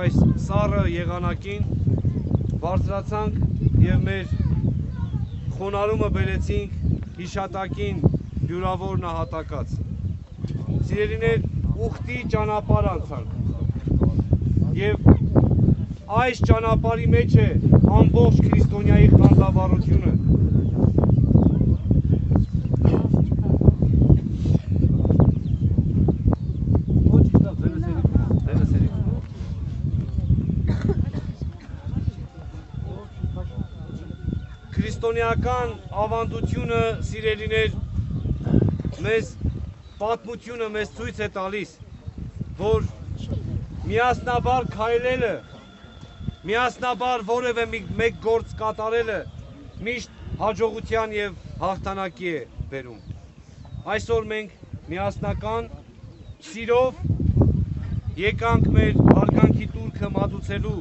Այս սառը եղանակին բարձրացանք և մեր խոնարհումը բերեցինք հիշատակին յուրավոր նահատակած։ Սիրելիներ, ուխտի ճանապարհ անցանք և այս ճանապարհի մեջ է ամբողջ քրիստոնյայի խանդավառությունը։ Քրիստոնեական ավանդությունը, սիրելիներ, մեզ պատմությունը մեզ ցույց է տալիս, որ միասնաբար քայլելը, միասնաբար որևէ մեկ գործ կատարելը միշտ հաջողության և հաղթանակի է բերում։ Այսօր մենք միասնական սիրով եկանք մեր հարգանքի տուրքը մատուցելու,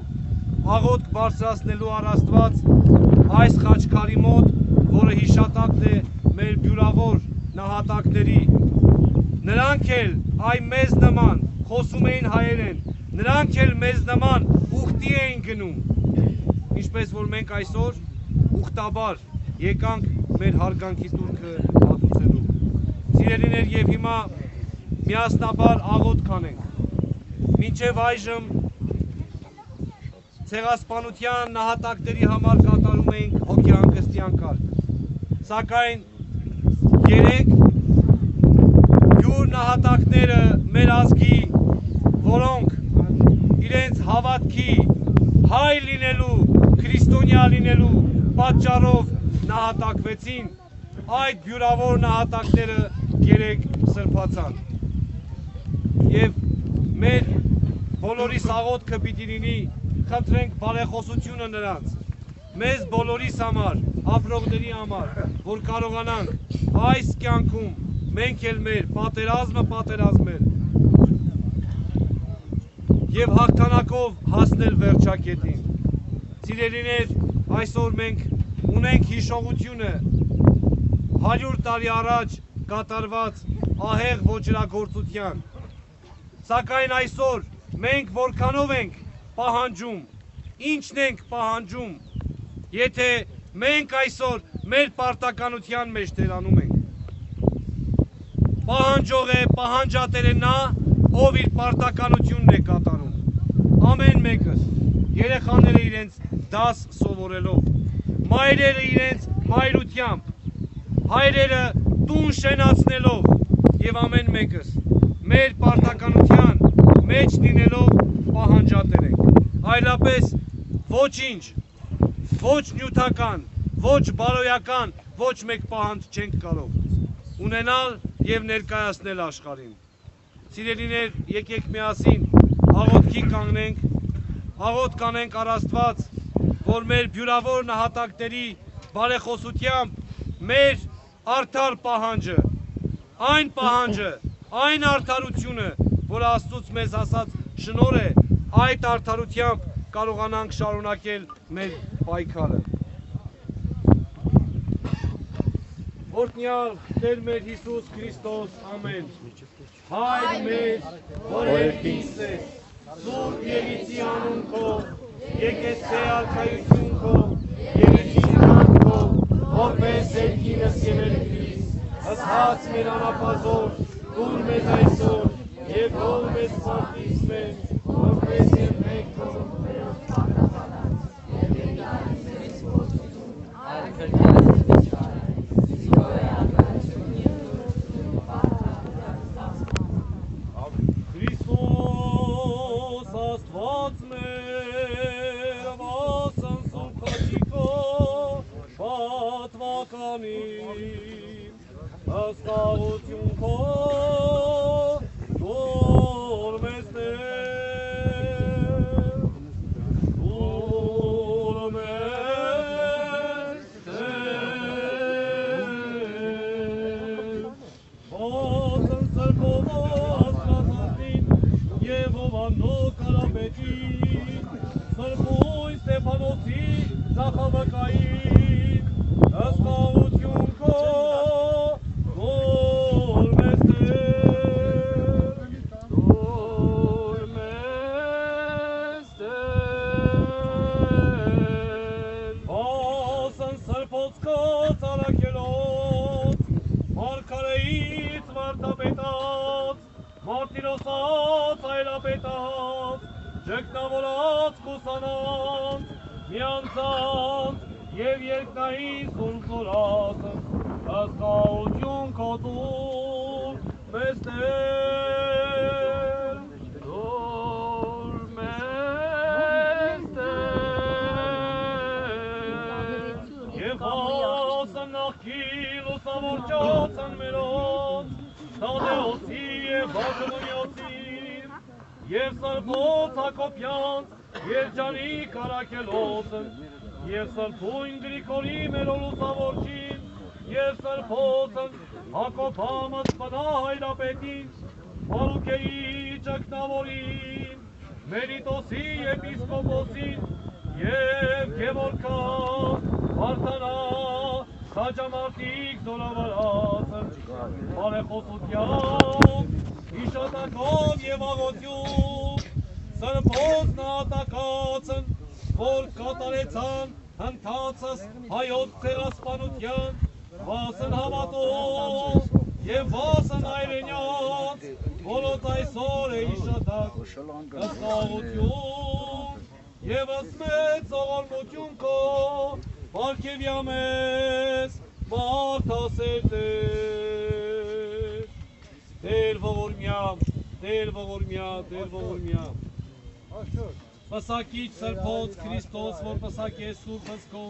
աղոթք բարձրացնելու առ Աստված այս խաչքարի մոտ, որը հիշատակն է մեր բյուրավոր նահատակների։ Նրանք էլ այ մեզ նման խոսում էին հայերեն, նրանք էլ մեզ նման ուխտի էին գնում, ինչպես որ մենք այսօր ուխտաբար եկանք մեր հարգանքի տուրքը մատուցելու։ Սիրելիներ, և հիմա միասնաբար աղոթք անենք։ Մինչև այժմ ցեղասպանության նահատակների համար կատարում էինք հոգեհանգստյան կարգ, սակայն երեք յուր նահատակները մեր ազգի, որոնք իրենց հավատքի հայ լինելու, քրիստոնյա լինելու պատճառով նահատակվեցին, այդ բյուրավոր նահատակները երեք սրբացան։ Եվ մեր բոլորիս աղոթքը պիտի լինի, խնդրենք բարեխոսությունը նրանց, մեզ բոլորիս համար, ապրողների համար, որ կարողանանք այս կյանքում մենք էլ մեր պատերազմը պատերազմել և հաղթանակով հասնել վերջակետին։ Սիրելիներ, այսօր մենք ունենք հիշողությունը 100 տարի առաջ կատարված ահեղ ոճրագործության, սակայն այսօր մենք որքանով ենք պահանջում, ինչն ենք պահանջում, եթե մենք այսօր մեր պարտականության մեջ տերանում ենք։ Պահանջող է, պահանջատեր է նա, ով իր պարտականությունն է կատարում։ Ամեն մեկս, երեխաները իրենց դաս սովորելով, մայրերը իրենց մայրությամբ, հայրերը տուն շենացնելով և ամեն մեկս մեր պարտականության մեջ լինելով պահանջատեր ենք։ Այլապես ոչինչ, ոչ նյութական, ոչ բարոյական, ոչ մեկ պահանջ չենք կարող ունենալ և ներկայացնել աշխարհին։ Սիրելիներ, եկեք միասին աղոթքի կանգնենք, աղոթք անենք առ Աստված, որ մեր բյուրավոր նահատակների բարեխոսությամբ մեր արդար պահանջը, այն արդարությունը, որ Աստծուց մեզ ասած շնորհ է, այդ արդարությամբ կարողանանք շարունակել մեր պայքարը։ Օրհնյալ Տեր մեր Հիսուս Քրիստոս, ամեն։ Հայր մեր, որ երկինքս ես, սուրբ ելիցի անուն քո, եկեցե արքայություն քո, ելիցին քո, որպես երկինս և երկրիս, հսած մեր անապազոր, դուր մեզ այսօր, և ով մեզ պարտից մեր, որպես և մենք քո Քրիստոս Աստված մեր վասն սուրբացիկո պատվականին հսկաղություն քո դուր մեզ Տեր դուր մեզ Տեր Բոսն սրբով Եվ ովանո կարապետին, սրբույն Ստեփանոցի Զախավակային, հսկաղություն քո դուր մեզ Տեր, դուր մեզ Տեր։ Բոսն սրբոցքոց առաքելոց, մարգարեից վարդապետած, Մարտիրոսած այլապետած, ժգնավորած կուսանած, միանցած և երկնային սուրբորած, հսկաղություն քո դուր մեզ Տեր, դուր մեզ Տեր, և հասն նախքին լուսավորչացն մերոց, Տադեոսի և Բաժնունյոցին, և սրբոց Հակոբյանց, երջանիկ առաքելոցն, և սրբույն Գրիգորի մեր լուսավորչին, և սրբոցն Հակոբամս պնա հայրապետին, Մարուկեի ճգնավորին, Մերիտոսի եպիսկոպոսին, և Գևորգան, Վարդանա, Քաջամարտիկ զորավարածն, բարեխոսությամբ, իշատակով և աղոթյուն, սրբոց նահատակացն, որ կատարեցան հնդացս հայոց ցեղասպանության, վասն հավատով և վասն հայրենյաց, որոց այսօր է իշատակ, հսկաղություն և մեծ ողորմություն քո, Պարգևյա մեզ, մարդասեր Տեր, Տեր ողորմյա, Տեր ողորմյա, Տեր ողորմյա, Պսակիչ սրբոց Քրիստոս, որ պսակես սուրբ հսկո,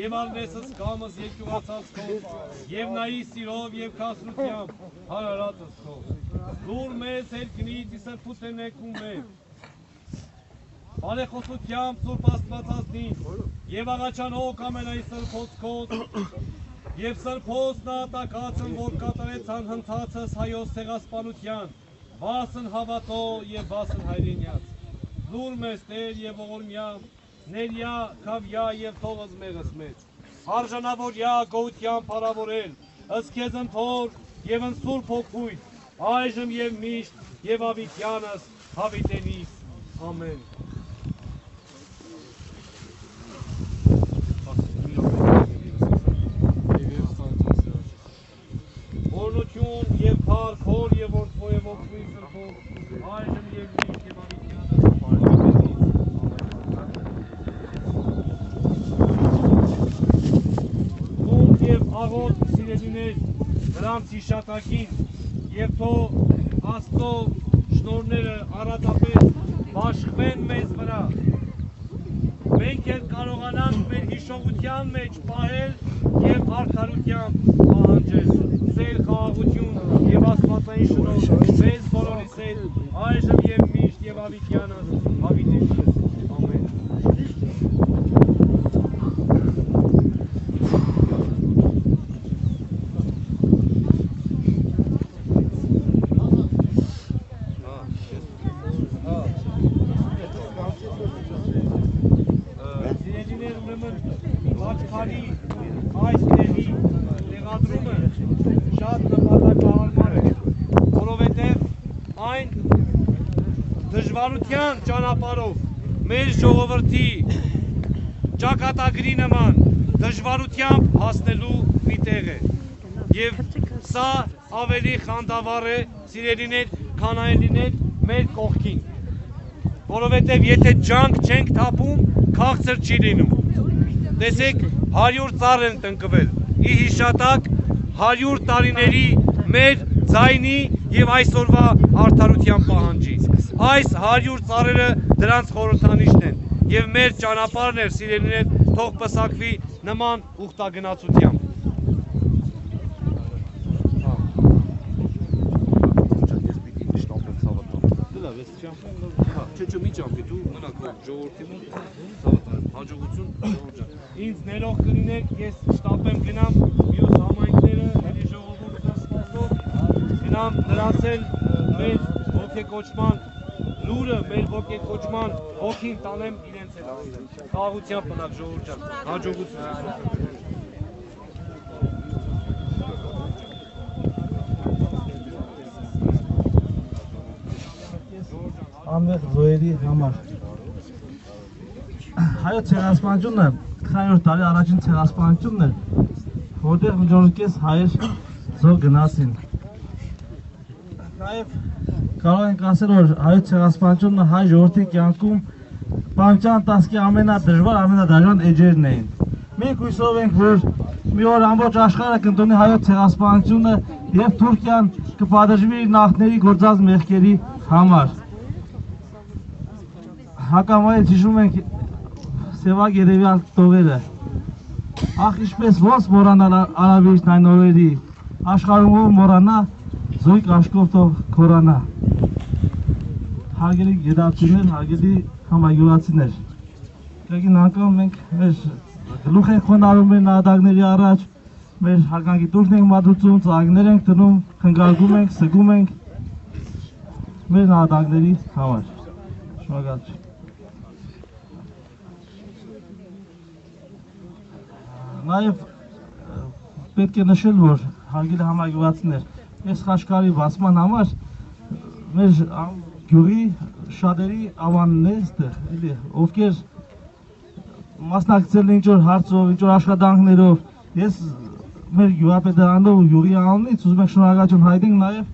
և արնեսս կամս երկյուղացած քո, և նայի սիրով և կասրությամբ հարարածս քո, դուր մեզ հերկնից իսրբութենեքում մեր, Բարեխոսությամբ սուրբ աստվածածնին, և աղաչանոք ամենայի սրբոցքոց, և սրբոց նահատակացն, որ կատարեցան հնդացս հայոց ցեղասպանության, վասն հավատո և վասն հայրենյաց, լուր մեզ Տեր և ողորմյա, ներյա, քավյա և թողыз մեղս մեծ, արժանավորյա գոհությամբ փառավորել, ըստ քեզ ընթոր և ընսուրբ հոգույց, այժմ և միշտ և ավիտյանս հավիտենիս, ամեն։ Օրնություն և փառք հոր և որդու և ոգնի սրբով, այժմ և միշտ և ավիտյանս հավիտենիս, ամեն։ Ոնց և աղոտ սիրելիներ նրանց հիշատակին և թող Աստծո շնորհները առատապես բաշխվեն մեզ վրա, մենք էլ կարողանանք մեր հիշողության մեջ պահել և արդարությամբ պահանջել սեր խաղաղություն և աստվածային շնորհ մեզ բոլորիս հետ այժմ և միշտ և ավիտյանս հավիտենիս, ամեն։ Սիրելիներ, ուրեմն Վաչքարի այս տեղի տեղադրումը շատ նպատակահարմար է, որովհետև այն դժվարության ճանապարհով մեր ժողովրդի ճակատագրի նման դժվարությամբ հասնելու մի տեղ է և սա ավելի խանդավառ է, սիրելիներ, քան այն լիներ մեր կողքին, որովհետև եթե ջանք չենք թափում, քաղցր չի լինում։ Տեսեք, 100 ծառ են տնկվել։ Ի հիշատակ 100 տարիների մեր ձայնի եւ այսօրվա արդարության պահանջի։ Այս 100 ծառերը դրանց խորհրդանիշն են եւ մեր ճանապարհն է, սիրելիներ, թող պսակվի նման ուխտագնացությամբ։ Չէ, մի ճամփի, դու մնաք ժողովրդի մոտ, հաջողություն, ինձ ներող կլինեք, ես շտապեմ գնամ մյուս համայնքները, էլի ժողովուրդը սպասող, գնամ նրանց էլ մեր ոգեկոչման լուրը, մեր ոգեկոչման հոգին տանեմ իրենց էլ ասեմ, խաղաղությամբ մնաք ժողովուրդ ջան, հաջողություն։ Անվեղ զոյերի համար հայոց ցեղասպանությունը 100 տարի առաջին ցեղասպանությունն էր, որտեղ միջոցկես հայեր զոհ գնացին։ Նաև կարող ենք ասել, որ հայոց ցեղասպանությունը հայ ժողովրդի կյանքում բանջան տասկի ամենադժվար, ամենադաժան էջերն էին։ Մենք հույսով ենք, որ մի օր ամբողջ աշխարհը կընդունի հայոց ցեղասպանությունը եւ Թուրքիան կպատժվի իր նախնների գործած մեղքերի համար։ Հակամայից հիշում ենք Սևակ երևյալ տողերը, ախ ինչպես ոնց մորանալ արավիրիչն այն օրերի, աշխարհում ով մորանա, զույգ աշկով թող քորանա։ Հարգելի գիտակցիներ, հարգելի համագյուղացիներ, կրկին անգամ մենք մեր գլուխ ենք խոնարհում մեր նահատակների առաջ, մեր հարգանքի տուրքն ենք մատուցում, ծաղիկներ ենք դնում, խնգարկում ենք, սգում ենք մեր նահատակների համար։ Շնորհակալություն։ Նաև պետք է նշել, որ հարգելի համագյուղացիներ, այս խաչքարի բացման համար մեր գյուղի շատերի ավանն է այստեղ, ովքեր մասնակցել են ինչ-որ հարցով, ինչ-որ աշխատանքներով, ես մեր գյուղապետարանով ու գյուղի անունից ուզում ենք շնորհակալություն հայտնենք նաև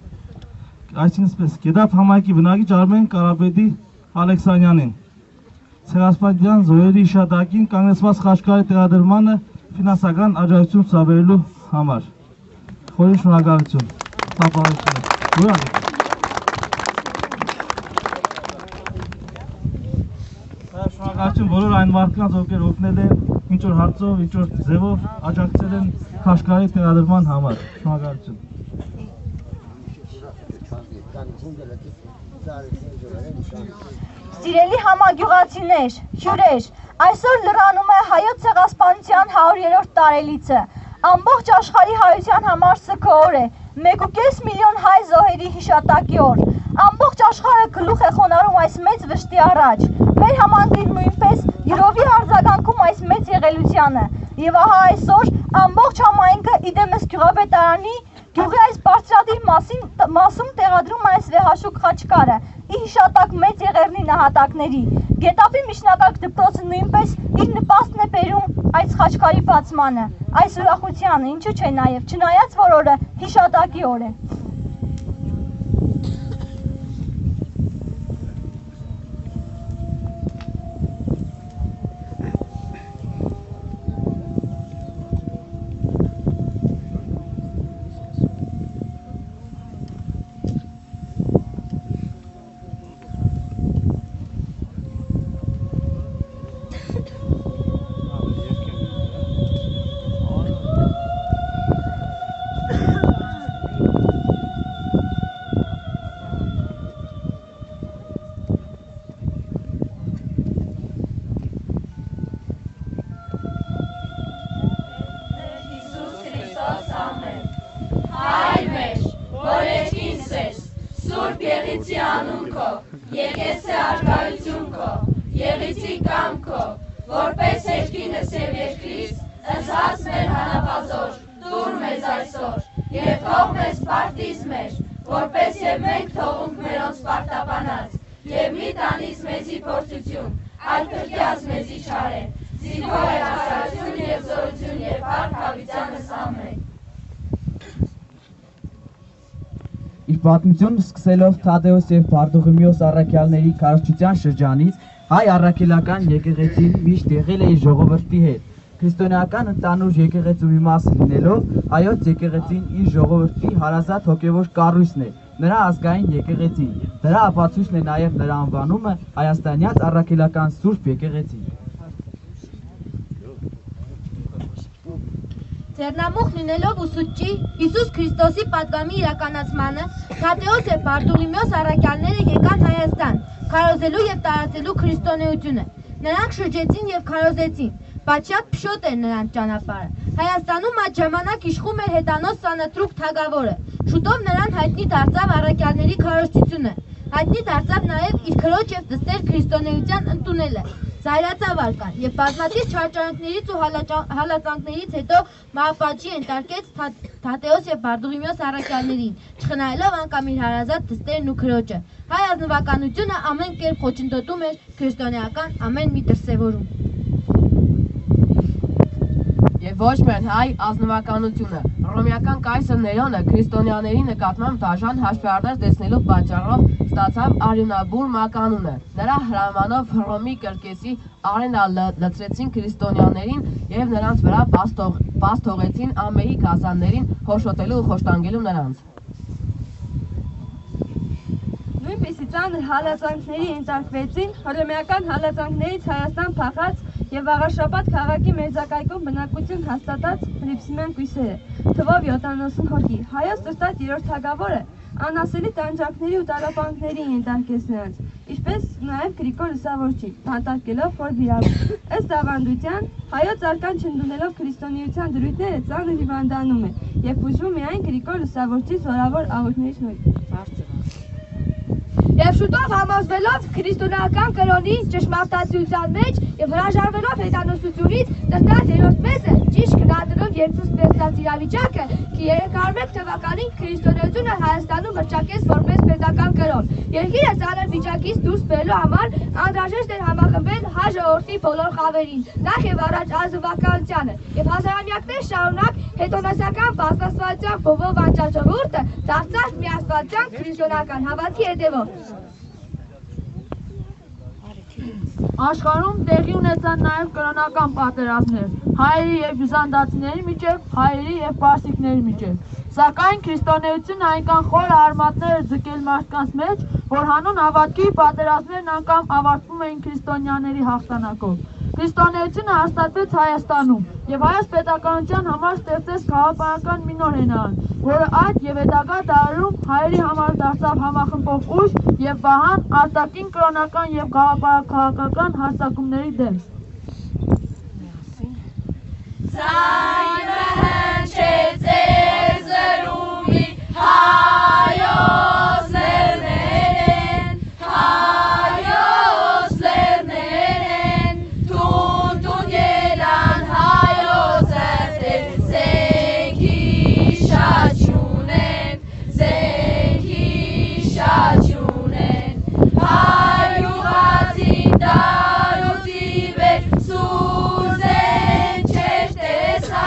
այսինքն Գեդապ համայնքի բնակիչ Արմեն Կարապետի Ալեքսանյանին, ցեղասպանության զոհերի հիշատակին կանգնեցված խաչքարի տեղադրմանը ֆինանսական աջակցություն ցուցաբերելու համար։ Խորին շնորհակալություն։ Շնորհակալություն բոլոր այն մարդկանց, ովքեր օգնել են ինչ-որ հարցով, ինչ-որ ձևով աջակցել են խաչքարի տեղադրման համար։ Շնորհակալություն։ Սիրելի համագյուղացիներ, հյուրեր, այսօր լրանում է հայոց ցեղասպանության 100-րդ տարելիցը։ Ամբողջ աշխարհի հայության համար սգո օր է, 1.5 միլիոն հայ զոհերի հիշատակի օր։ Ամբողջ աշխարհը գլուխ է խոնարհում այս մեծ վշտի առաջ։ Մեր համայնքին նույնպես յուրովի արձագանքում այս մեծ եղելությանը։ Եվ ահա այսօր ամբողջ համայնքը իդեմս գյուղապետարանի գյուղի այս բարձրադիր մասում տեղադրում այս վեհաշուկ խաչքարը՝ ի հիշատակ մեծ եղեռնի նահատակների։ Գետապի միջնակարգ դպրոցը նույնպես իր նպաստն է բերում այս խաչքարի բացմանը, այս ուրախությանը, ինչու՞ չէ նաև, չնայած որ օրը հիշատակի օր է։ Իր պատմությունը սկսելով Թադեոս և Բարդուղիմեոս առաքյալների քարոզչության շրջանից հայ առաքելական եկեղեցին միշտ եղել է իր ժողովրդի հետ, Քրիստոնեական ընդանուր եկեղեցու մի մաս լինելով, հայոց եկեղեցին իր ժողովրդի հարազատ հոգևոր կառույցն է, նրա ազգային եկեղեցին։ Դրա ապացույցն է նաև նրա անվանումը Հայաստանյաց առաքելական Սուրբ եկեղեցի։ Ձեռնամուխ լինելով ուսուցչի Հիսուս Քրիստոսի պատգամի իրականացմանը, Թադեոս եւ Բարդուղիմեոս առաքյալները եկան Հայաստան, քարոզելու եւ տարածելու քրիստոնեությունը։ Նրանք շրջեցին եւ քարոզեցին, բայց շատ փշոտ էր նրանց ճանապարհը։ Հայաստանում այդ ժամանակ իշխում էր հետանոց Սանատրուկ թագավորը։ Շուտով նրան հայտնի դարձավ առաքյալների քարոզությունը։ Հայտնի դարձավ նաեւ իր քրոջ եւ դստեր քրիստոնեության ընդունելը։ Զայրացավ արկան եւ բազմաթիվ չարչարանքներից ու հալածանքներից հետո մահապատժի ենթարկեց Թադեոս եւ Բարդուղիմեոս առաքյալներին, չխնայելով անգամ իր հարազատ դստերն ու քրոջը։ Հայ ազնվականությունը ամեն կերպ խոչընդոտում էր քրիստոնեական ամեն մի դրսևորում։ Եվ ոչ միայն հայ ազնվականությունը, հռոմեական կայսր Ներոնը քրիստոնյաների նկատմամբ դաժան հաշվարկներ տեսնելու պատճառով ստացավ արյունաբուր մականունը։ Նրա հրամանով Հռոմի կրկեսի արենա լցրեցին քրիստոնյաներին եւ նրանց վրա բաց թողեցին ամեի գազաններին հոշոտելու ու խոշտանգելու նրանց։ Նույնպիսի ծանր հալածանքների ենթարկվեցին հռոմեական հալածանքներից Հայաստան փախած եւ Աղաշապատ քաղաքի մերձակայքում բնակություն հաստատած հրիփսիմյան կույսերը, թվով 70 հոգի։ Հայոց Սրտած երրորդ թագավորը անասելի տանջանքների ու տառապանքների ենթարկեց նրանց, ինչպես նաեւ Գրիգոր Լուսավորչին, բանտարկելով որ վիրավորել։ Ըստ ավանդության, հայոց արքան չընդունելով քրիստոնեության դրույթները ծանր հիվանդանում է եւ բուժվում միայն Գրիգոր Լուսավորչի զորավոր աղոթների շնորհիվ։ Եվ շուտով համոզվելով քրիստոնեական կրոնի ճշմարտացիության մեջ եւ հրաժարվելով հետանոսությունից, Տրտած երրորդ մեծը ճիշտ գնահատելով երկրորդ ստեղծած իրավիճակը, 301 թվականին քրիստոնեությունը Հայաստանում հռչակեց որպես պետական կրոն։ Երկիրը ծանր վիճակից դուրս բերելու համար անհրաժեշտ էր համախմբել հայ ժողովրդի բոլոր խավերին, նախ եւ առաջ ազնվականությանը, եւ հազարամյակներ շարունակ հետոնասական բազմաստվածության բովով անճաճողուրդը դարձավ միաստվածության քրիստոնեական հավատքի հետևով։ Աշխարհում տեղի ունեցան նաև կրոնական պատերազմներ հայերի եւ բյուզանդացիների միջև, հայերի եւ պարսիկների միջև։ Սակայն քրիստոնեությունը այնքան խոր արմատներ էր ձգել մարդկանց մեջ, որ հանուն հավատքի պատերազմներն անգամ ավարտվում էին քրիստոնյաների հաղթանակով։ Քրիստոնեությունը հաստատվեց Հայաստանում եւ հայոց պետականության համար ստեղծեց քաղաքական մի նոր հենարան, որը այդ եւ հետագա դարերում հայերի համար դարձավ համախմբող ուժ եւ վահան արտաքին կրոնական եւ գաղափարաքաղաքական հարձակումների դեմ։ Ձայնը հնչեց ձեր զրումի հայոց լեռներեն, հայոց լեռներեն, տուն ելան հայոց ըրտեր, զենքի շաչունեն, հայյուղածին դարուծի վեր, սուրզեն չեր տեսա,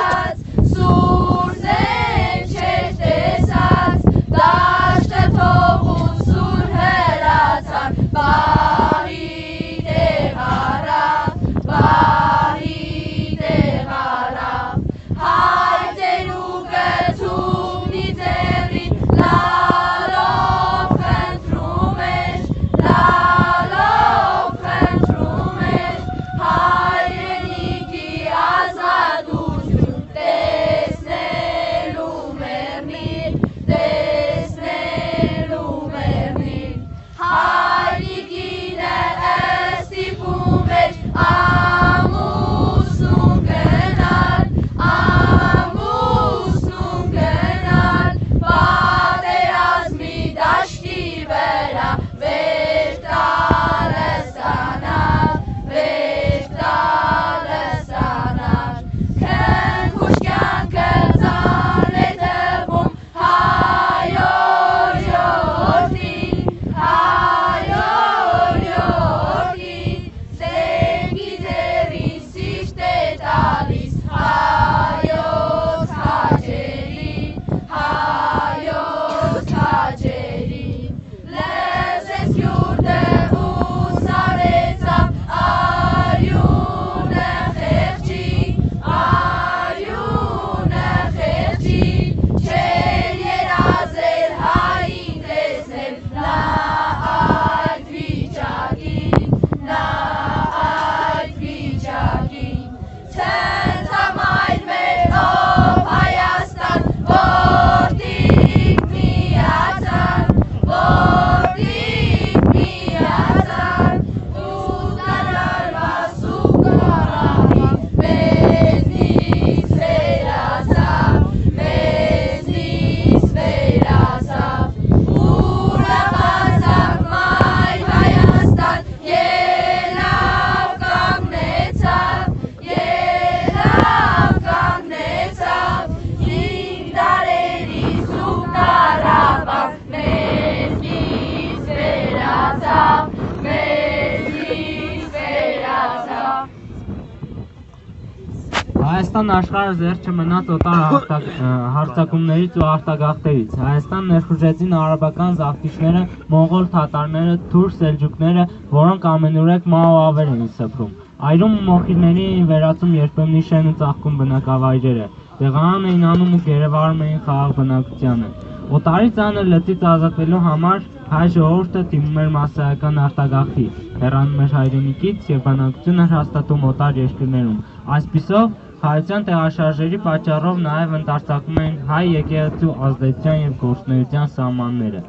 Հայաստան աշխարհը զերծ չմնաց օտար հարձակումներից ու արտագաղթերից։ Հայաստան ներխուժեցին արաբական զավթիչները, մոնղոլ թաթարները, թուրք սելջուկները, որոնք ամենուրեք մահ ու ավեր էին սփռում։ Այրում ու մոխիրների էին վերածում երբեմնի շեն ու ծաղկուն բնակավայրերը, տեղահան էին անում ու գերեվարում էին խաղաղ բնակությանը։ Օտարի ծանր լծից ազատվելու համար հայ ժողովուրդը դիմում էր մասսայական արտագաղթի, հեռանում էր հայրենիքից և բնակություն էր հաստատում օտար երկրներում։ Այսպիսով, հայության տեղաշարժերի պատճառով նաև ընդարձակում էին հայ եկեղեցու ազդեցության և գործունեության սահմանները։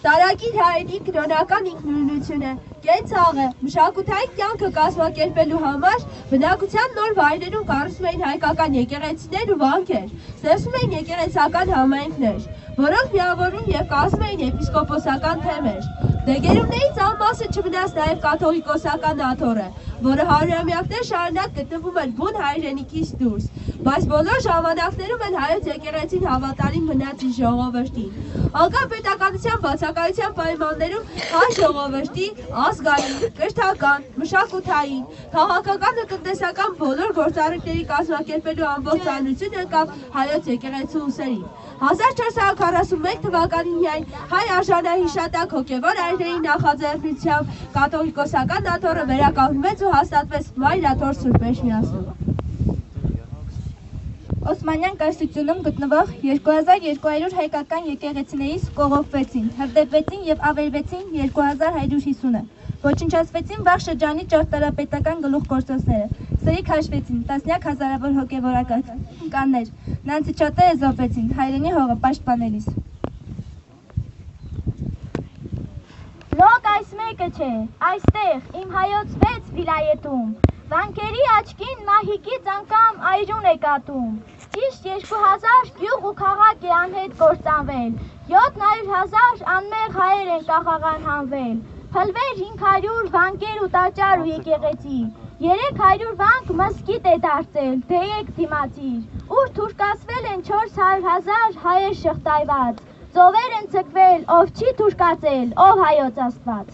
Տարագիր հայերի կրոնական ինքնուրույնությունը կենցաղ է, մշակութային կյանքը կազմակերպելու համար բնակության նոր վայրերում կառուցում էին հայկական եկեղեցիներ ու վանքեր, ստեղծում էին եկեղեցական համայնքներ, որոնք միավորում և կազմում էին եպիսկոպոսական թեմեր։ Դեգերումներից անմասը չմնաց նաև կաթողիկոսական աթոռը, որը հարյուրամյակներ շարունակ գտնվում էր բուն հայրենիքից դուրս, բայց բոլոր ժամանակներում էլ հայոց եկեղեցին հավատարիմ մնաց իր ժողովրդին։ Անկախ պետականության բացակայության պայմաններում հայ ժողովրդի ազգային, կրթական, մշակութային, քաղաքական ու տնտեսական բոլոր գործառույթների կազմակերպելու ամբողջայնություն ընկավ հայոց եկեղեցու ուսերին։ 1441 թվականին միայն հայ արժանահիշատակ հոգևոր այրերի նախաձեռնությամբ կաթողիկոսական աթոռը վերականգնվեց ու հաստատվեց Մայր աթոռ Սուրբ Էջմիածնում։ Օսմանյան կայսրությունում գտնվող 2200 հայկական եկեղեցիներից կողոպվեցին, հրդեհվեցին և ավերվեցին 2150-ը, ոչնչացվեցին վաղ շրջանի ճարտարապետական գլուխգործոցները, սրիկ հաշվեցին, տասնյակ հազարավոր հոգևորականներ, նանցիչատերը զոհվեցին, հայրենի հողը պաշտպանելիս։ Լոկ այս մեկը չէ, այստեղ իմ հայոց 6 վիլայետում, վանքերի աչքին մահիկից անգամ այրուն է կատում, ճիշտ 2000 գյուղ ու քաղաք է անհետ կործանվել, 700,000 անմեղ հայեր են կախաղան հանվել, փլվեր 500 վանքեր ու տաճար ու եկեղեցի, 300 վանք մզկիթ է դարձել, դեյեք դիմացիր, ուր թուրքացվել են 400,000 հայեր շղթայված, ծովեր են ցկվել, ով չի թուրքացել, ով հայոց Աստված։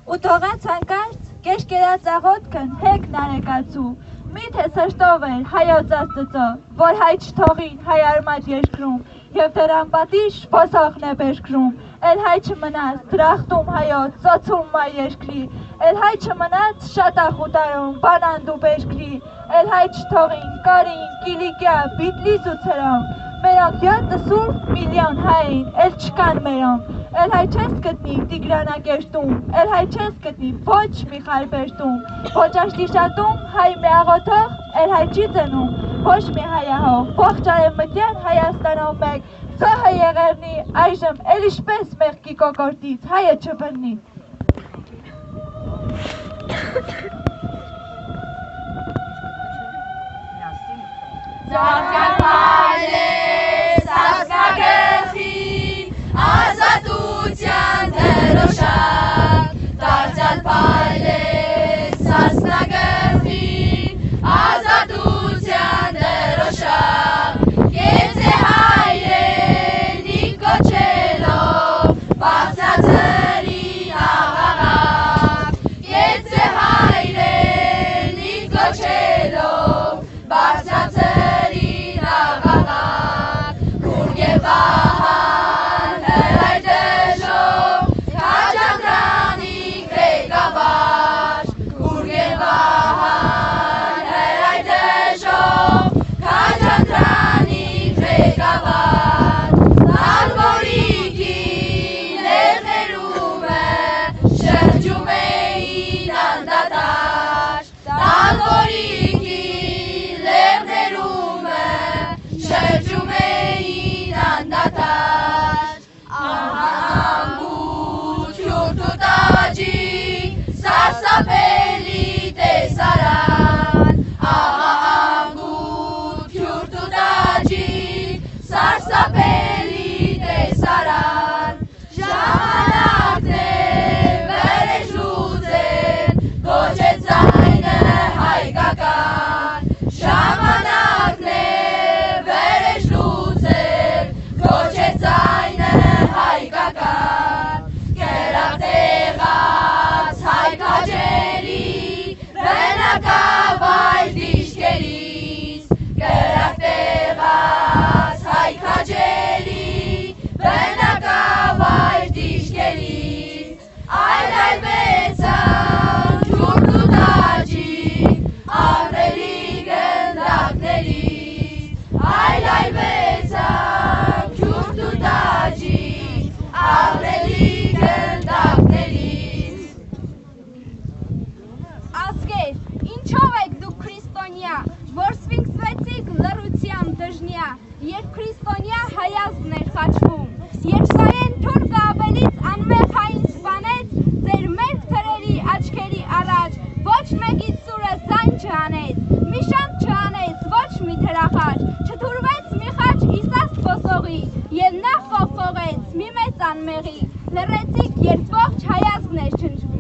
Ու թողած հանկարծ կեշ կերածաղոտքն հեկ նարեկացու, միթե սրտով էր հայոց Աստծո, որ հայ չթողին հայ արմատ երկրում, և դեր անպատիժ ոսոխն է բերկրում, էլ հայ չմնաց դրախտում հայոց, ծոցում մայ երկրի, էլ հայ չմնաց շատախուտարում, բանանդ ու բերկրի, էլ հայ չթողին կարին, կիլիկյա, բիտլիս ու ծրան, մերոնք 70 միլիոն հային, էլ չկան մերոնք, էլ հայ չես գտնի Տիգրանակերտում, էլ հայ չես գտնի ոչ մի Խարբերդում, ոչ Աշտիշատում հայ մեաղոթող, էլ հայ չի ծնում, ոչ մի հայահող, ողջ արևմտյան Հայաստանով մեկ, զոհը եղերնի, այժմ էլ ինչպես մեղքի կոկորդից հայը չբռնի։ Ազատության դրոշակ, դարձյալ փայլես Սասնագլխին, ազատության դրոշակ, կեցե հայրենիք կոչելով, բարձրացրին աղաղակ, կեցե հայրենիք կոչելով, բարձրացրին աղաղակ, կուրգեվա կողեց, մի մեծ անմեղի, լռեցիք, երբ ողջ հայազգն էր ջնջվում։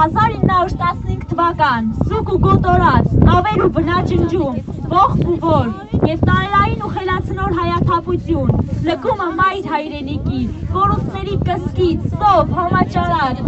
1915 թվական, սուկ ու գոտորած, նավեր ու բնաջնջում, ողջ ու որ, և տարերային ու խելացնոր հայաթափություն, լկումը մայր հայրենիքի, կորուստների կսկից, սով, համաճարակ,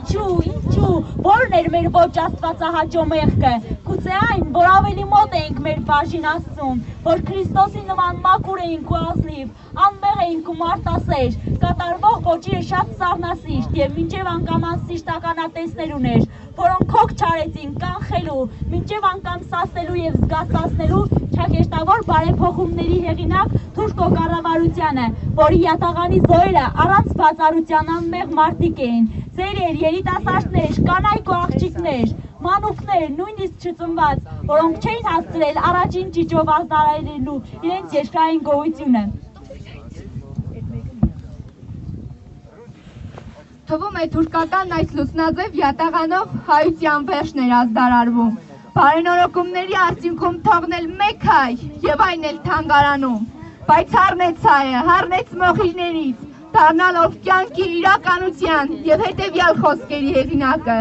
ինչու, որն էր մեր ոչ աստվածահաճո մեղքը, գուցե այն, որ ավելի մոտ էինք մեր բաժին Աստծուն, որ Քրիստոսի նման մաքուր էինք ու ազնիվ, անմեղ էինք ու մարտասեր, կատարվող ոճիրը շատ սառնասիշտ և մինչև անգամ անսիշտականատեսներ ուներ, որոնք հոգ չարեցին կանխելու, մինչև անգամ սասելու և զգաստացնելու չակեշտավոր բարեփոխումների հեղինակ Թուրքո կառավարությանը, որի յատաղանի զոհերը առանց բացառության անմեղ մարդիկ էին, ծերեր, երիտասարդներ, կանայք ու աղջիկներ, մանուկներ, նույնիսկ չծնված, որոնք չէին հասցրել առաջին ճիճով ազդարարելու իրենց երկրային գոյությունը։ Թվում է թուրքական այս լուսնաձև յատաղանով հայության վերջն էր ազդարարվում։ Բարենորոգումների արդյունքում թողնել մեկ հայ և այն էլ թանգարանում, բայց հառնեց հայը, հառնեց մոխիրներից, դառնալով կյանքի իրականության և հետևյալ խոսքերի հեղինակը։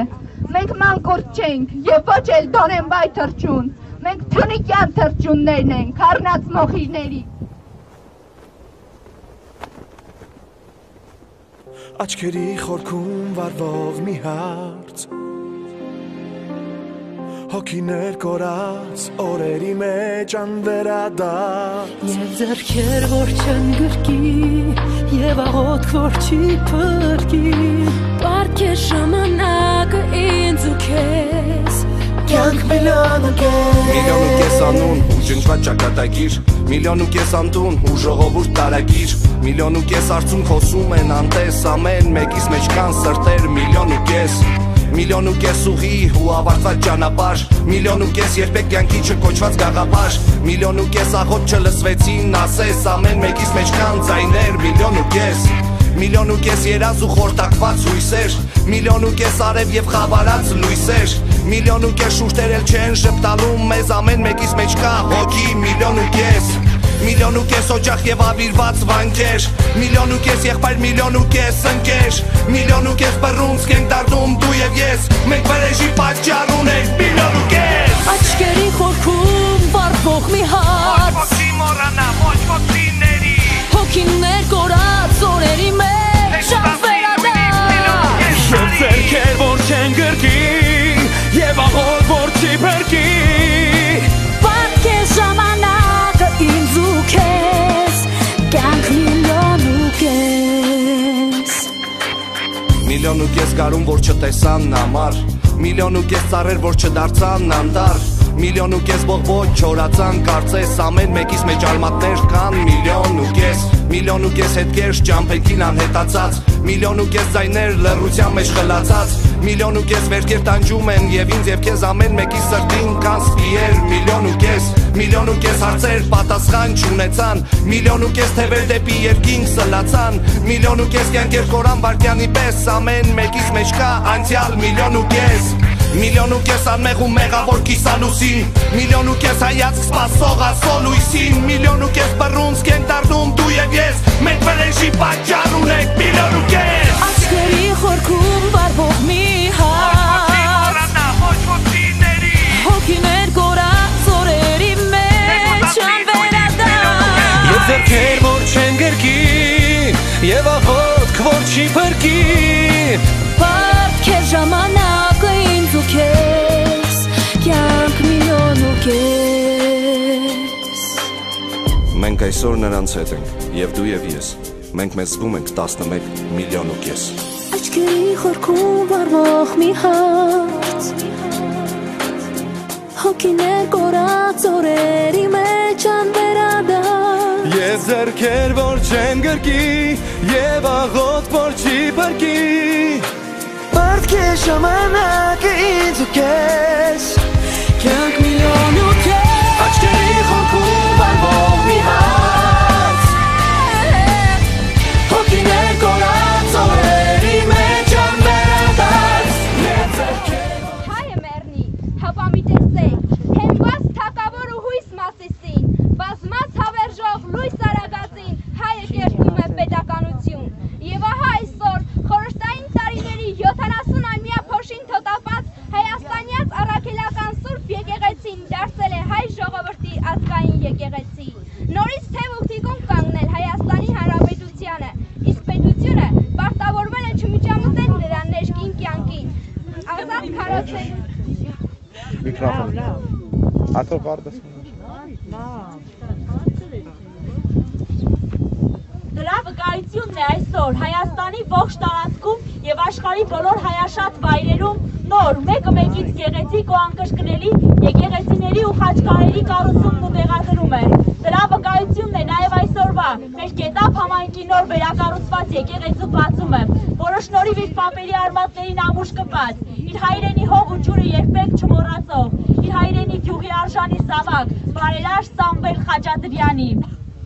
Մենք մանկուրդ չենք և ոչ էլ Դոնենբայ թռչուն, մենք Փյունիկյան թռչուններն ենք, հառնած մոխիրների։ Աչքերի խորքում վարվող մի հարց Հոգիներ կորած օրերի մեջ անվերադարձ Եվ ձեռքեր որ չեն գրկի Եվ աղոթք որ չի փրկի Պարկ է ժամանակը ինձ ու քեզ Կյանք միլիոն ու կես անուն ու ջնջված ճակատագիր Միլիոն ու կես անտուն ու ժողովուրդ տարագիր Միլիոն ու կես արցունք հոսում են անտես ամեն մեկիս մեջ կան սրտեր միլիոն ու կես Միլիոն ու կես ուղի ու ավարտված ճանապարհ Միլիոն ու կես երբեք կյանքի չկոչված գաղափար Միլիոն ու կես աղոթք չլսվեցին ասես ամեն մեկիս մեջ կան ձայներ Միլիոն ու կես Միլիոն ու կես երազ ու խորտակված հույսեր Միլիոն ու կես արև և խավարած լույսեր Միլիոն ու կես շուրթեր էլ չեն շպտալում մեզ ամեն մեկիս մեջ կա հոգի Միլիոն ու կես Միլիոն ու կես օջախ և ավիրված վանքեր Միլիոն ու կես եղբայր, միլիոն ու կես ընկեր Միլիոն ու կես բռունցք ենք դարձում դու և ես Մենք վրեժի պատճառ ունենք միլիոն ու կես Աչքերի խորքում վարվող մի հարց Հոգիներ կորած օրերի մեջ անվերադարձ Եվ ձեռքեր որ չեն գրկի Եվ աղոթք որ չի փրկի Պարկ է ժամանակը ինձ ու քեզ Կյանք միլիոն ու կես Միլիոն ու կես գարուն որ չտեսան նամար Միլիոն ու կես ծառեր որ չդարձան նանդար Միլիոն ու կես բողբոջ չորացան կարծես ամեն մեկիս մեջ արմատներ կան Միլիոն ու կես հետքեր ճամփեքին անհետացած Միլիոն ու կես ձայներ լռության մեջ խլացած Միլիոն ու կես վերքեր տանջում են և ինձ և քեզ ամեն մեկի սրտին կան սպիեր Միլիոն ու կես հարցեր պատասխան չունեցան Միլիոն ու կես թևեր դեպի երկինք սլացան Միլիոն ու կես կյանքեր կորան վարկյանի պես ամեն մեկիս մեջ կա անցյալ Միլիոն ու կես Միլիոն ու կես անմեղ ու մեղավոր կիսալուսին Միլիոն ու կես հայացք սպասող ասոլույսին Միլիոն ու կես բռունցք ենք դառնում դու և ես Մենք վրեժի պատճառ ունենք միլիոն ու կես Աչքերի խորքում վարվող մի հարց Հոգիներ կորած օրերի մեջ անվերադարձ Եվ ձեռքեր որ չեն գրկի Եվ աղոթք որ չի փրկի Պարկ է ժամանակը ինձ ու քեզ Կյանք միլիոն ու կես Մենք այսօր նրանց հետ ենք և դու և ես Մենք մեզ զգում ենք 11 միլիոն ու կես Աչքերի խորքում վարվող մի հարց Հոգիներ կորած օրերի մեջ անվերադարձ Եվ ձեռքեր որ չեն գրկի Եվ աղոթք որ չի փրկի Պարտք է ժամանակը ինձ ու քեզ Կյանք միլիոն ու կես Աչքերի խորքում վարվող մի հարց Հոգիներ կորած օրերի մեջ անվերադարձ Եվ ձեռքեր Հայը մեռնի, հապա մի տեսեք, հենված թակավոր ու հույս մասիսին, բազմած հավերժող լույս արագած Միկրոֆոն։ Աթո բարդես։ Դրա վկայությունն է այսօր Հայաստանի ողջ տարածքում եւ աշխարհի բոլոր հայաշատ վայրերում նոր մեկը-մեկից գեղեցիկ ու անկրկնելի եկեղեցիների ու խաչքարերի կառուցումն ու տեղադրումը։ Դրա վկայությունն է նաեւ այսօրվա մեր Կետապ համայնքի նոր վերակառուցված եկեղեցու բացումը, որը շնորհիվ իր պապերի արմատներին ամուշ կպած, իր հայրենի հող ու ջուրը երբեք չմոռացող, իր հայրենի գյուղի արժանի զավակ բարերար Սամվել Խաչատրյանի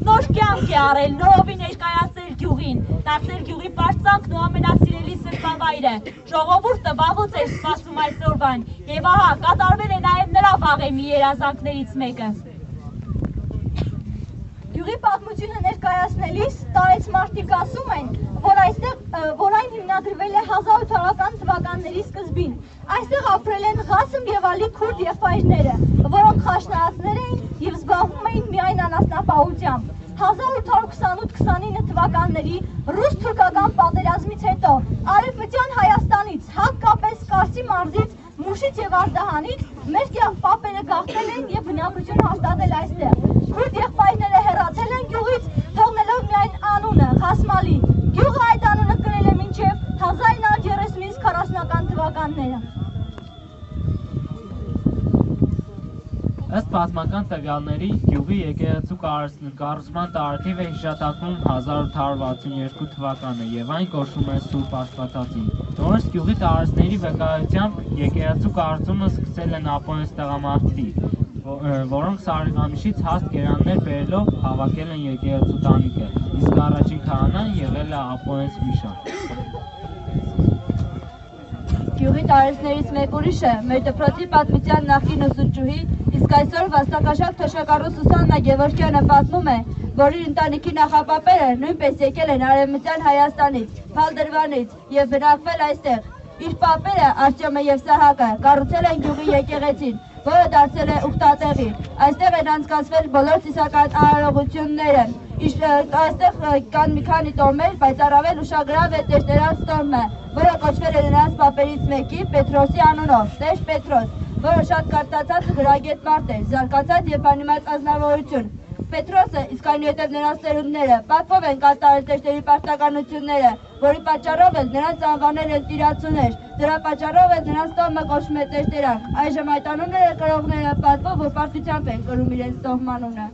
նոր կյանք է առել, նորովի ներկայացել գյուղին, դարձել գյուղի պարծանքն ու ամենասիրելի սրբավայրը։ Ժողովուրդը վաղուց էր սպասում այսօրվան եւ ահա կատարվել է նաեւ նրա վաղեմի երազանքներից մեկը։ Գյուղի պատմությունը ներկայացնելիս տարեց մարդիկ ասում են, որ այն հիմնադրվել է 1800 թվականների սկզբին։ Այստեղ ապրել են Ղասեմ եւ Ալի քուրդ եղբայրները, որոնք խաշնայածներ էին եւ զբաղվում էին միայն անասնապահությամբ։ 1828-29 թվականների ռուս-թուրքական պատերազմից հետո Արևմտյան Հայաստանից, հատկապես Կարսի մարզից, Մուշից եւ Արդահանից մեր պապերը գաղթել են եւ բնակություն հաստատել այստեղ։ Քուրդ եղբայրները հեռացել են գյուղից, թողնելով միայն անունը Խասմալի։ Գյուղը այդ անունը կրել է մինչև 1930-40-ական թվականները։ Ըստ բազմական տվյալների, գյուղի եկեղեցու կառուցման տարեթիվը հիշատակվում 1862 թվականը եւ այն կոչվում է Սուրբ Աստվածածին։ Նորից գյուղի տարածքների վկայությամբ եկեղեցու կառուցումը սկսել են ապոնես տղամարդիկ, որոնք Սարիղամիշից հաստ գերաններ բերելով հավաքել են եկեղեցու տանիքը, իսկ առաջին քահանան եղել է Ապոնես Միշան։ Գյուղի տարածքներից մեկ ուրիշը մեր դպրոցի պատմության նախկին ուսուցչուհի, իսկ այսօր վաստակաշատ թոշակառու Սուսաննա Գևորգյանը պատմում է, որ իր ընտանիքի նախապապերը նույնպես եկել են Արևմտյան Հայաստանից, Փալդրվանից եւ բնակվել այստեղ։ Իր պապերը Արտյոմը եւ Սահակը կառուցել են գյուղի եկեղեցին, որը դարձել է ուխտատեղի։ Այստեղ են անցկացվել բոլոր ծիսական արարողությունները։ Այստեղ կան մի քանի տոմեր, բայց առավել ուշագրավ է Տերտերած տոմը, որը կոչվել է նրանց պապերից մեկի Պետրոսի անունով, Տեր Պետրոս, որը շատ կարծացած գրագետ մարդ էր, զարգացած եւ անիմաց ազնվորություն։ Պետրոսը, իսկ այնուհետև նրանց ծերունդները պատվով են կատարել Տերտերի պարտականությունները, որի պատճառով էլ նրանց անվանել են տիրացուներ, դրա պատճառով էլ նրանց տոհմը կոչվում է Տերտերանք։ Այժմ այդ անունները կրողները պատվով ու պարտությամբ են կրում իրենց տոհմանունը։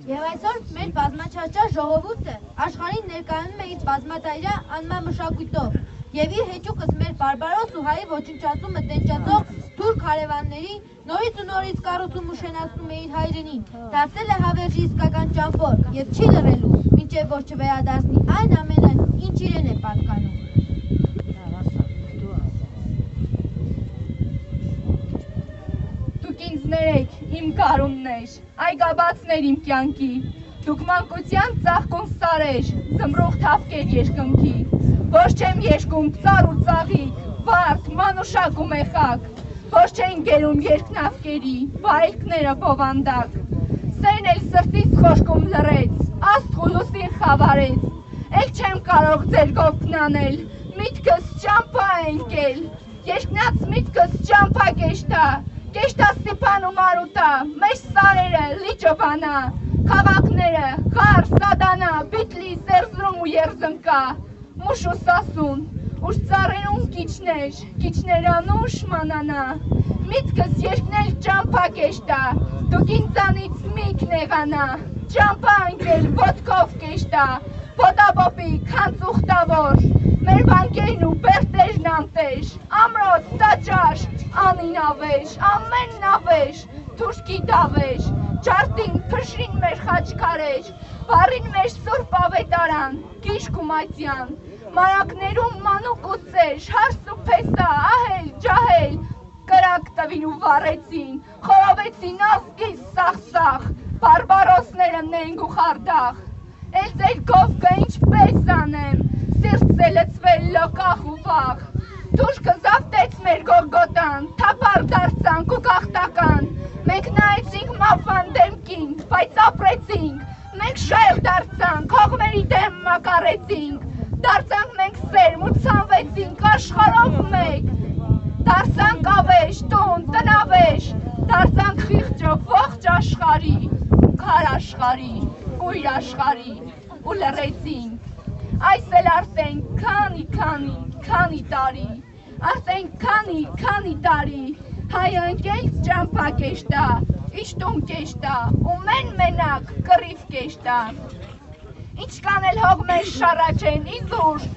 Եվ այսօր մեր բազմաչափ ժողովուրդը աշխարհին ներկայանում է իր բազմատայրյա անմահ մշակույթով եւ իր հեճուկս մեր բարբարոս ու հայի ոչնչացումը տենչացող թուրք հարևանների նորից ու նորից կառուցում ու շենացնում է իր հայրենին, դարձել է հավերժի իսկական ճամփոր եւ չի լռելու, մինչեւ որ չվերադառնի այն ամենը, ինչ իրեն է պատկանում։ Ինձ ներեք, իմ կարուններ, այգաբացներ իմ կյանքի, դուք մանկության ծաղկուն սարեր, զմրուղ թավկեր երկնքի, ոչ չեմ երկում ծար ու ծաղիկ, վարդ, մանուշակ ու մեխակ, ոչ չեն գերում երկնավկերի, վայրկները բովանդակ, սերն էլ սրտից խոշկում լրեց, աստղ ու լուսին խավարեց, էլ չեմ կարող ձեր գովքն անել, միտքս ճամփա ընկել, երկնած միտքս ճամփա կեշտա, Կեշտա Ստիպան ու Մարուտա, մեր սարերը, լիճովանա, քաղաքները, խար, սադանա, բիտլի, սերզրում ու երզնկա, մուշ ու սասուն, ուշ ծառերուն կիչներ, կիչներանուշ մանանա, միտքս երկնել ճամփա կեշտա, դուք ինձանից միք նեղանա, ճամփա ընկել ոտքով կեշտա, ոտաբոպի, քանց ուխտավոր, մեր վանկերն ու բերտերն անտեր, ամրոց, տաճար, անին ավեշ, ամենն ավեշ, թուրքի դավեշ, ճարտին, փշրին մեր խաչքարեր, վառին մեր սուրբ ավետարան, գիշկ ու մատյան, մարակներում մանուկ ու ծեր, հարս ու փեսա, ահել, ջահել, կրակ տվին ու վառեցին, խորովեցին ազգիս սախ-սախ, բարբարոսները նենք ու խարդախ, էլ ձեր գովկը ինչպես անեմ, սիրտս է լծվել լոկախ ու վաղ, թուրքը զավտեց մեր Գողգոթան, թափառ դարձանք ու գաղթական, մենք նայեցինք մավան դեմքին, բայց ապրեցինք, մենք շայլ դարձանք, հողմերի դեմ մակարեցինք, դարձանք մենք սերմ ու ցանվեցինք աշխարհով մեկ, դարձանք ավեշ, տուն, տնավեշ, դարձանք խիղճով ողջ աշխարհի, քար աշխարհի, ույր աշխարհի ու լռեցինք, այս էլ արդեն քանի տարի, արդեն քանի տարի, հայը ընկել ճամփա կեշտա, իշտուն կեշտա, ու մենակ կռիվ կեշտա, ինչ կանել հող մեր շարաչեն, իզուր,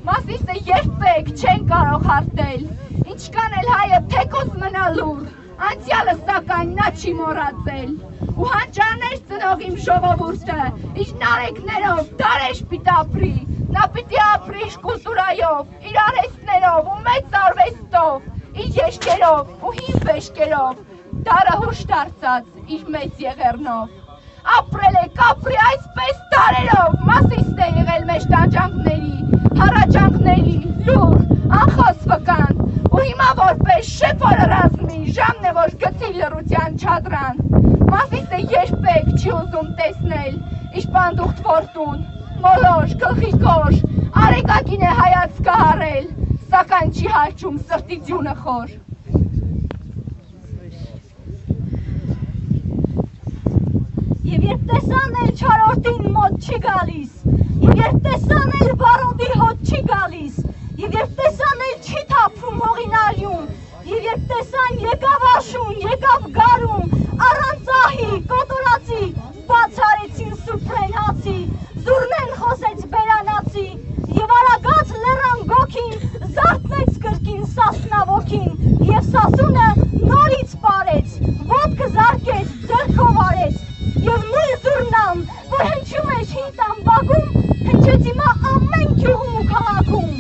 մասիսը երբեք չեն կարող հարթել, ինչ կանել հայը թեկոս մնալուր, անցյալը սակայն նա չի մոռացել, ու հանճարներ ծնող իմ ժողովուրդը, իր նարեկներով դարեշ պիտի ապրի, նա պիտի ապրի իր կուլտուրայով, իր արհեստներով ու մեծ արվեստով, իր եշկերով ու հին վեշկերով, դարը հուշ դարձած իր մեծ եղեռնով, ապրել է կապրի այսպես տարերով, մասիստ է եղել մեջ տանջանքների, հառաջանքների, լուր, անխոս վկան, ու հիմա որպես շեփորը ռազմի, ժամն է որ գցի լռության չադրան, մասիստ է երբեք չի ուզում տեսնել, իր պանդուխտ որդուն, մոլոշ, գլխի կոշ, արեգակին է հայացքը հարել, սակայն չի հալչում սրտի ձյունը խոր։ Եվ երբ տեսան էլ չարորդին մոտ չի գալիս, և երբ տեսան էլ բարոդի հոտ չի գալիս, և երբ տեսան էլ չի թափվում հողինալյուն, և երբ տեսան եկավ աշուն, եկավ գարուն, առանց ահի, կոտորացի, բաց արեցին սուպրեն հացի, զուրնեն խոսեց բերանացի, և արագած լեռան գոքին, զարթնեց կրկին սասնավոքին, և սասունը նորից պարեց, ոտքը զարկեց, ձեռքով արեց, և նույն զուրնան, որ հնչում էր հին տամբակում, հնչեց հիմա ամեն գյուղում ու քաղաքում,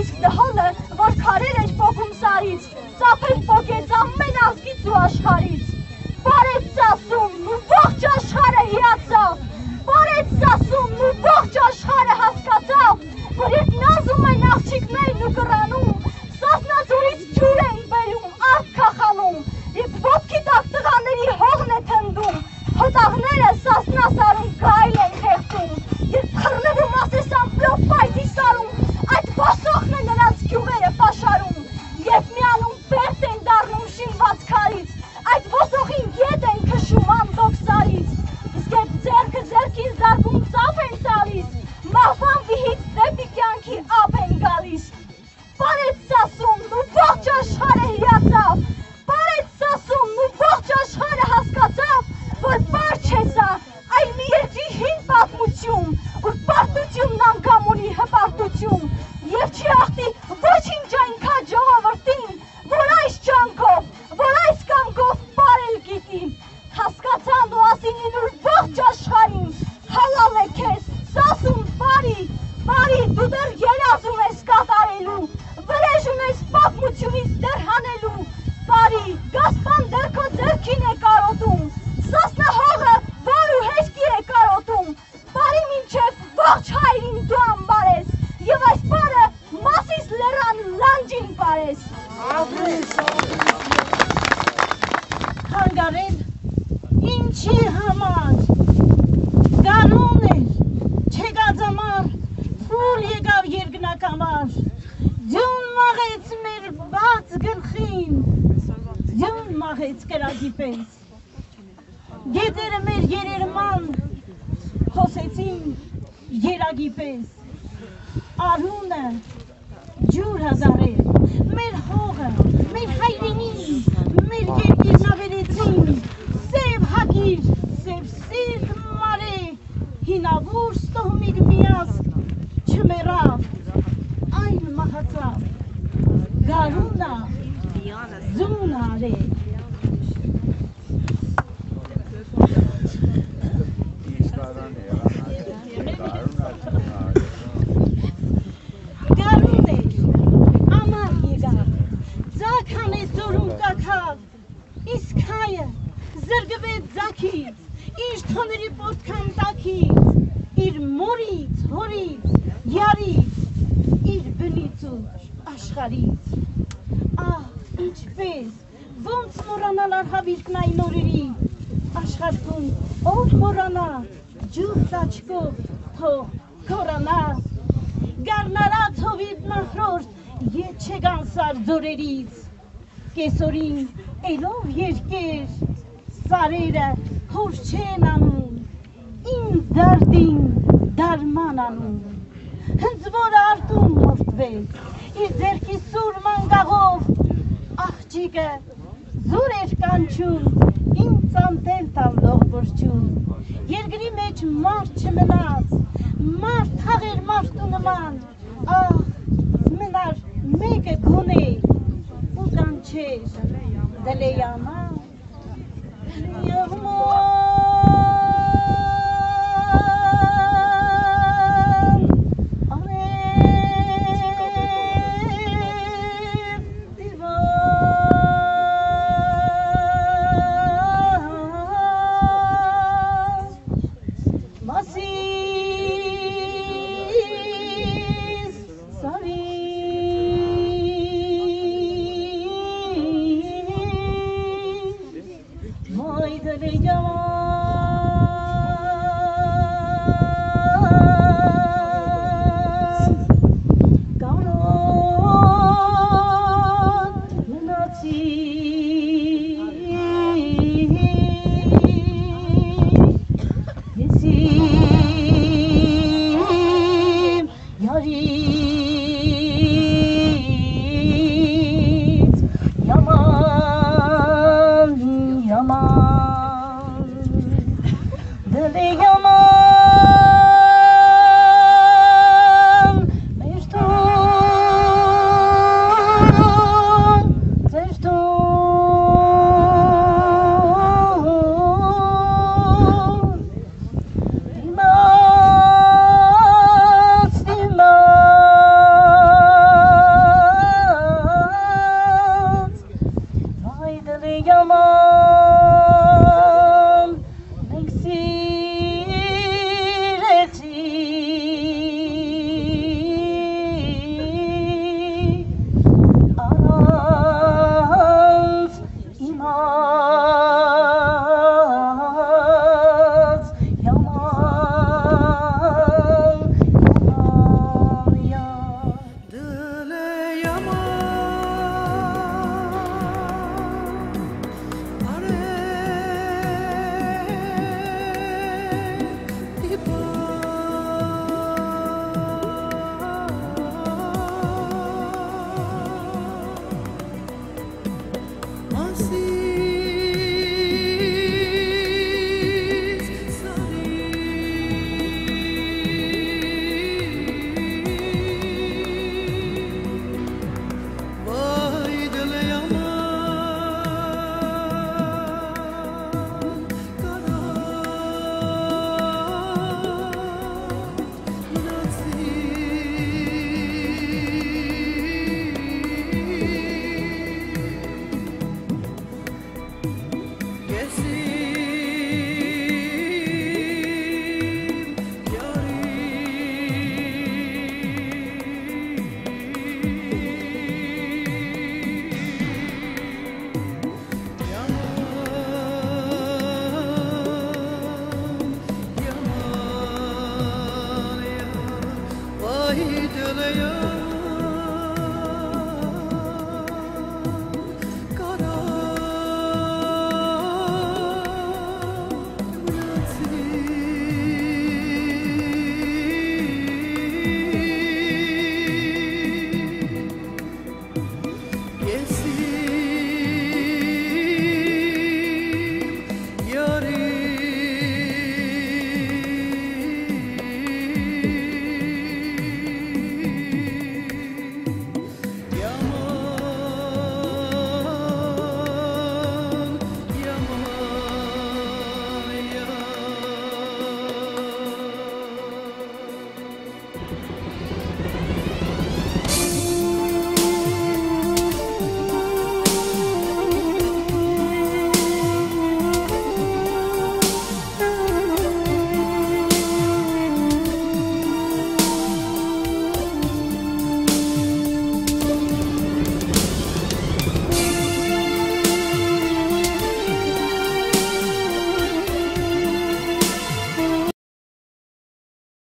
իսկ դհոլը, որ քարեր էր պոկում սարից, ծափեր պոկեց ամեն ազգից ու աշխարից, պարեց սասունն ու ողջ աշխարհը հիացավ, պարեց սասունն ու ողջ աշխարհը հասկացավ, որ երբ նազում են աղջիկներն ու կռանում, սասնաձորից ջուր են բերում, արդ քախանում, երբ ոտքի տակ տղաների հողն է թնդում, հոտաղները սասնասարում գայլ են խեղդում, երբ խռնվում ասեսամբլով պայթի սարում, այդ ոսոխն է նրանց գյուղերը պաշարում, երբ միանում բերդ են դառնում շինված քարից, այդ ոսոխին ետ են քշում ամբողջ սարից, իսկ երբ ձեռքը ձեռքին զարկում ծափ են տալիս, մահվան վիհից դեպի կյանքի ափ են գալիս, պարեց սասունն ու ողջ աշխարհը հիացավ, պարեց սասունն ու ողջ աշխարհը հասկացավ, որ պար չէ սա, այլ մի երկրի հին պատմություն, որ պարտությունն անգամ ունի հպարտություն, և չի ախտի ոչինչ այնքան ժողովրդին, որ այս ջանքով, որ այս կամքով պարել գիտի, հասկացան ու ասինին ուր ողջ աշխարհին, հալալ է քեզ, սասուն պարի, դու դեռ երազ ունես կատարելու, վրեժ ունես պատմությունից դեռ հանելու, պարի, գասպան դեռ քո ձեռքին է կարոտում, սասնա հողը որ ու հեսկի է կարոտում, պարի մինչև ողջ հայրին դու ամբար ես, և այս պարը մասիս լեռան լանջին պարես։ Հանգարել, ինչի համար, գանուն էր, չեկած համար, փուլ եկավ երկնակամար, ձյուն մաղեց մեր բաց գլխին, ձյուն մաղեց կրակի պես, գետերը մեր երերման հոսեցին երագի պես, արունը ջուր հազարել, մեր հողը, մեր հայրենին, մեր երկիրն ավերեցին, սև հագիր, սև սիրտ մարե, հինավուր ստոհմիր միասկ չմերավ, այն մահացավ, գարունա, զուն արել, գարուն էր, ամար եկավ, ձակ հանեց ձորում կակավ, իսկ հայը զրգվեց ձակից, իր թոների պոտքան տակից, իր մորից, հորից, յարից, իր բնից ու աշխարից, ահ, ինչպես, ոնց մորանալ արհավիրքն այն օրերի, աշխարհում ով մորանա, ջուր տաչկով թող կորանա, գառնարած հովիտ նախրորդ ետ չեգան սար ձորերից, կեսորին էլով երկեր, սարերը հոր չեն անում, ինձ դարդին դարման անում, հնձ որ արտում մորտվեց, իր ձերքի սուր մանգաղով, աղջիկը զուր էր կանչում, ինձ անտել տավ լողբորչում, երկրի մեջ մարդ չմնաց, մարդ հաղեր մարդու նման, աղ, մնար մեկը գոնե, ու կանչեր, դլեյամա, դլեյամա,